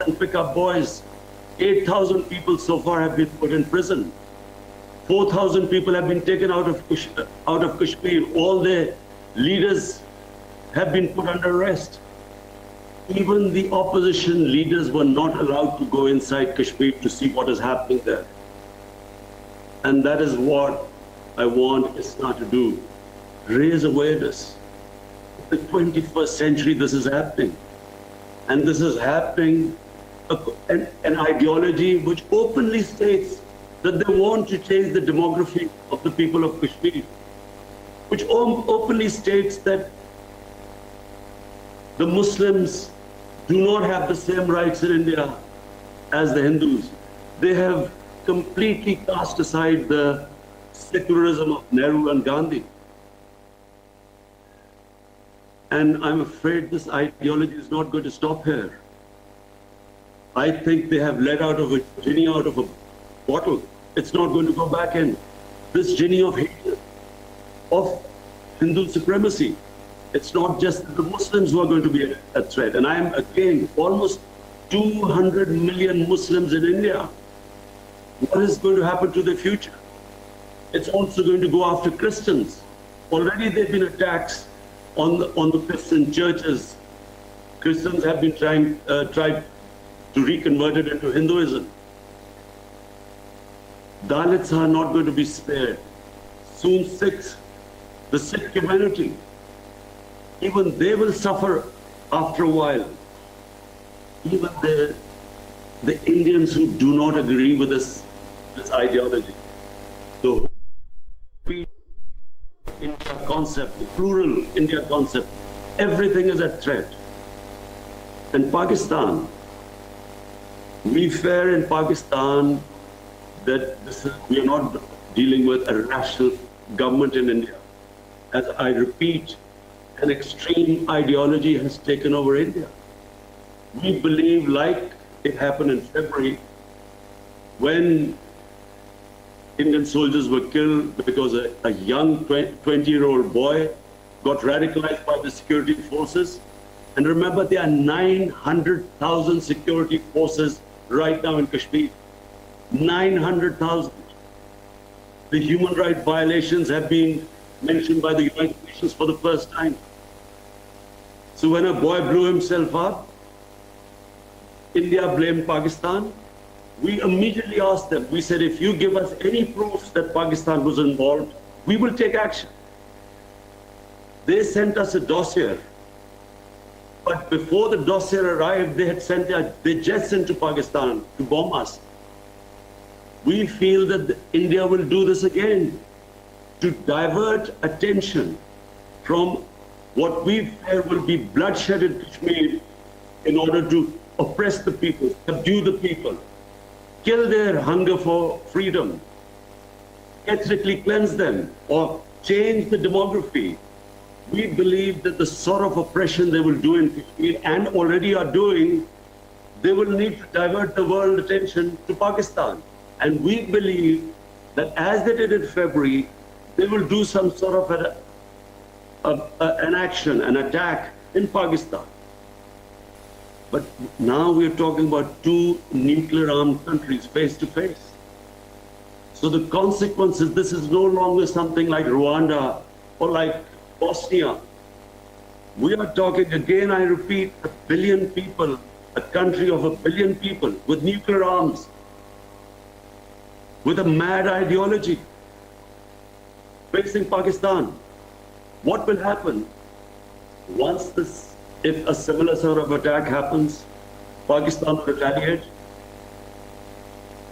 and pick-up boys. 8,000 people so far have been put in prison. 4,000 people have been taken out of Kashmir. All their leaders have been put under arrest. Even the opposition leaders were not allowed to go inside Kashmir to see what is happening there. And that is what I want ISNA to do. Raise awareness. In the 21st century, this is happening. And this is happening, an ideology which openly states that they want to change the demography of the people of Kashmir, which openly states that the Muslims do not have the same rights in India as the Hindus. They have completely cast aside the secularism of Nehru and Gandhi. And I'm afraid this ideology is not going to stop here. I think they have let out of a genie out of a bottle. It's not going to go back in. This genie of hatred, of Hindu supremacy. It's not just the Muslims who are going to be a threat. And I am again almost 200 million Muslims in India. What is going to happen to their future? It's also going to go after Christians. Already there have been attacks on the Christian churches. Christians have been tried to reconvert it into Hinduism. Dalits are not going to be spared. Soon Sikhs, the Sikh community, even they will suffer after a while. Even the Indians who do not agree with this ideology. The India concept, the plural India concept, everything is at threat. And Pakistan, we fear in Pakistan that we are not dealing with a rational government in India. As I repeat, an extreme ideology has taken over India. We believe, like it happened in February, when Indian soldiers were killed because a young 20-year-old boy got radicalized by the security forces. And remember, there are 900,000 security forces right now in Kashmir. 900,000. The human rights violations have been mentioned by the United Nations for the first time. So when a boy blew himself up, India blamed Pakistan. We immediately asked them, we said, if you give us any proof that Pakistan was involved, we will take action. They sent us a dossier. But before the dossier arrived, they had sent their jets into Pakistan to bomb us. We feel that India will do this again to divert attention from what we fear will be bloodshed in Kashmir in order to oppress the people, subdue the people, kill their hunger for freedom, ethnically cleanse them, or change the demography. We believe that the sort of oppression they will do in Kashmir and already are doing, they will need to divert the world attention to Pakistan. And we believe that as they did in February, they will do some sort of an action, an attack in Pakistan. But now we're talking about two nuclear-armed countries face to face. So the consequences, this is no longer something like Rwanda or like Bosnia. We are talking, again, I repeat, 1 billion people, a country of 1 billion people with nuclear arms, with a mad ideology, facing Pakistan. What will happen once this, if a similar sort of attack happens, Pakistan will retaliate?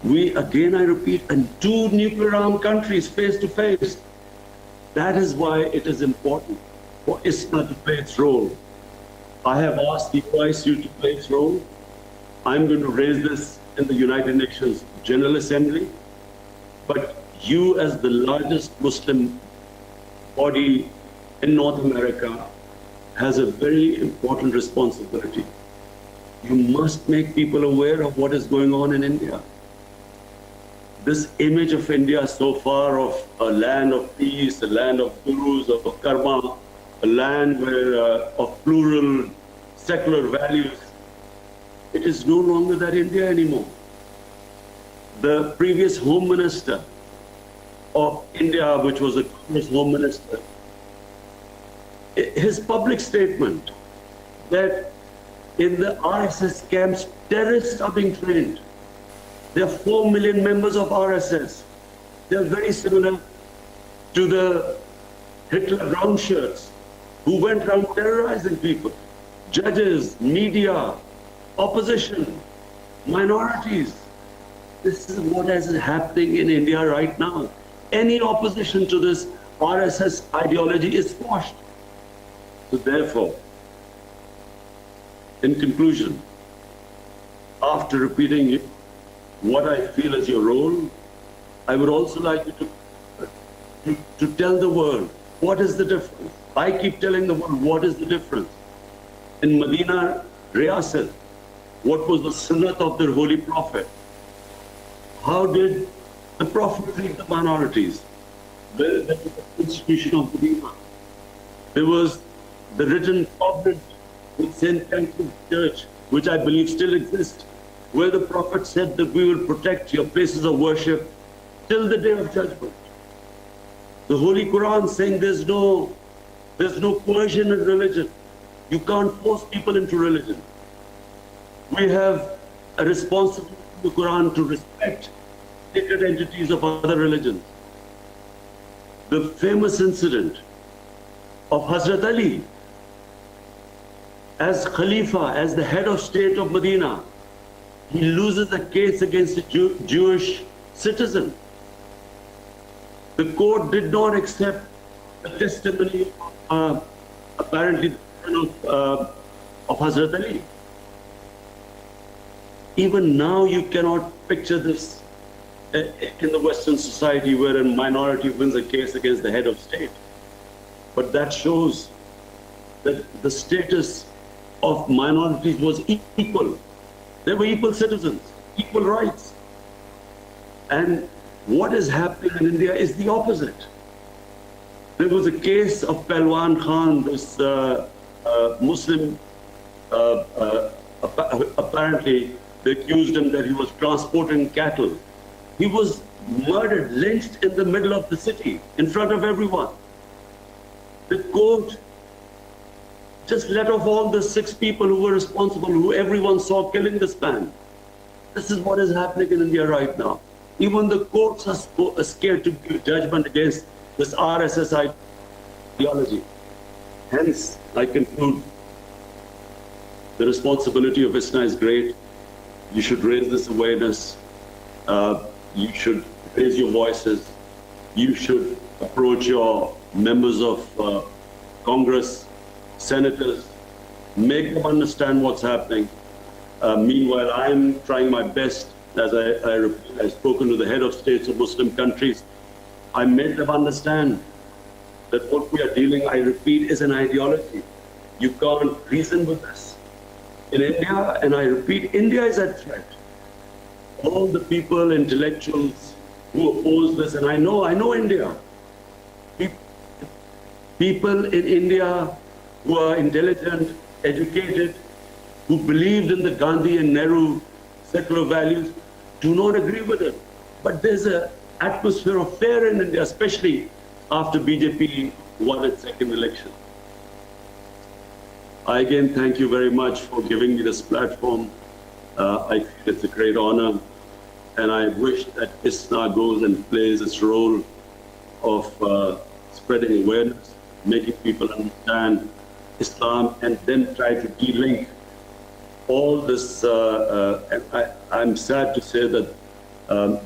We, again, I repeat, and two nuclear-armed countries face to face. That is why it is important for ISNA to play its role. I have asked the OICU to play its role. I'm going to raise this in the United Nations General Assembly. But you, as the largest Muslim body in North America, has a very important responsibility. You must make people aware of what is going on in India. This image of India so far of a land of peace, a land of gurus, of karma, a land where, of plural secular values, It is no longer that India anymore. The previous Home Minister of India, which was the Congress Home Minister, his public statement that in the RSS camps, terrorists are being trained. There are 4 million members of RSS. They are very similar to the Hitler brown shirts who went around terrorizing people. Judges, media, opposition, minorities. This is what is happening in India right now. Any opposition to this RSS ideology is squashed. So therefore, in conclusion, after repeating what I feel is your role, I would also like you to tell the world what is the difference. I keep telling the world what is the difference. In Medina, Riyasat, what was the sunnat of their holy prophet? How did the prophet treat the minorities? There was the institution of Medina. There was the written covenant with St. Pancras Church, which I believe still exists, where the prophet said that we will protect your places of worship till the day of judgment. The Holy Quran saying there's no coercion in religion. You can't force people into religion. We have a responsibility in the Quran to respect sacred entities of other religions. The famous incident of Hazrat Ali as Khalifa, as the head of state of Medina, he loses a case against a Jewish citizen. The court did not accept the testimony, apparently, of Hazrat Ali. Even now, you cannot picture this in the Western society where a minority wins a case against the head of state. But that shows that the status of minorities was equal. They were equal citizens, equal rights. And what is happening in India is the opposite. There was a case of Pelwan Khan, this Muslim, apparently they accused him that he was transporting cattle. He was murdered, lynched in the middle of the city, in front of everyone. The court just let off all the 6 people who were responsible, who everyone saw killing this man. This is what is happening in India right now. Even the courts are scared to give judgment against this RSS ideology. Hence, I conclude, the responsibility of ISNA is great. You should raise this awareness. You should raise your voices. You should approach your members of Congress, senators, make them understand what's happening. Meanwhile, I'm trying my best, as I've spoken to the head of states of Muslim countries. I made them understand that what we are dealing, I repeat, is an ideology. You can't reason with this. In India, and I repeat, India is at threat. All the people, intellectuals who oppose this, and I know India. People in India who are intelligent, educated, who believed in the Gandhi and Nehru secular values, do not agree with it. But there's an atmosphere of fear in India, especially after BJP won its second election. I again thank you very much for giving me this platform. I feel it's a great honor, and I wish that ISNA goes and plays its role of spreading awareness, making people understand Islam, and then try to de-link all this. I'm sad to say that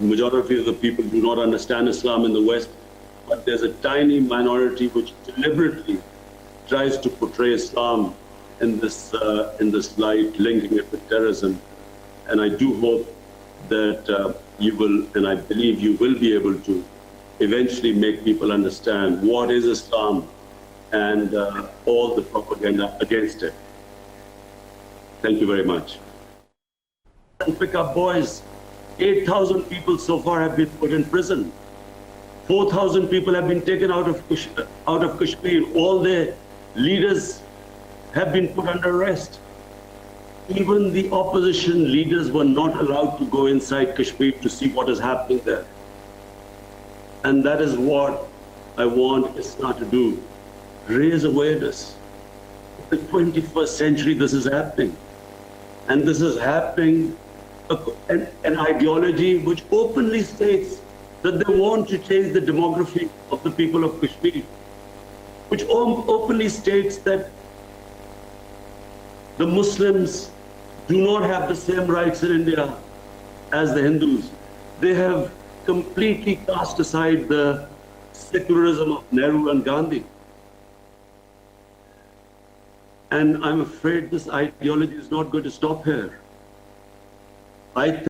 majority of the people do not understand Islam in the West, but there's a tiny minority which deliberately tries to portray Islam in this light, linking it with terrorism. And I do hope that you will, and I believe you will be able to eventually make people understand what is Islam and all the propaganda against it. Thank you very much. And pick up boys. 8,000 people so far have been put in prison. 4,000 people have been taken out of Kashmir. All their leaders have been put under arrest. Even the opposition leaders were not allowed to go inside Kashmir to see what is happening there. And that is what I want ISNA to do. Raise awareness. In the 21st century, this is happening. And this is happening, an ideology which openly states that they want to change the demography of the people of Kashmir, which openly states that the Muslims do not have the same rights in India as the Hindus. They have completely cast aside the secularism of Nehru and Gandhi. And I'm afraid this ideology is not going to stop here. I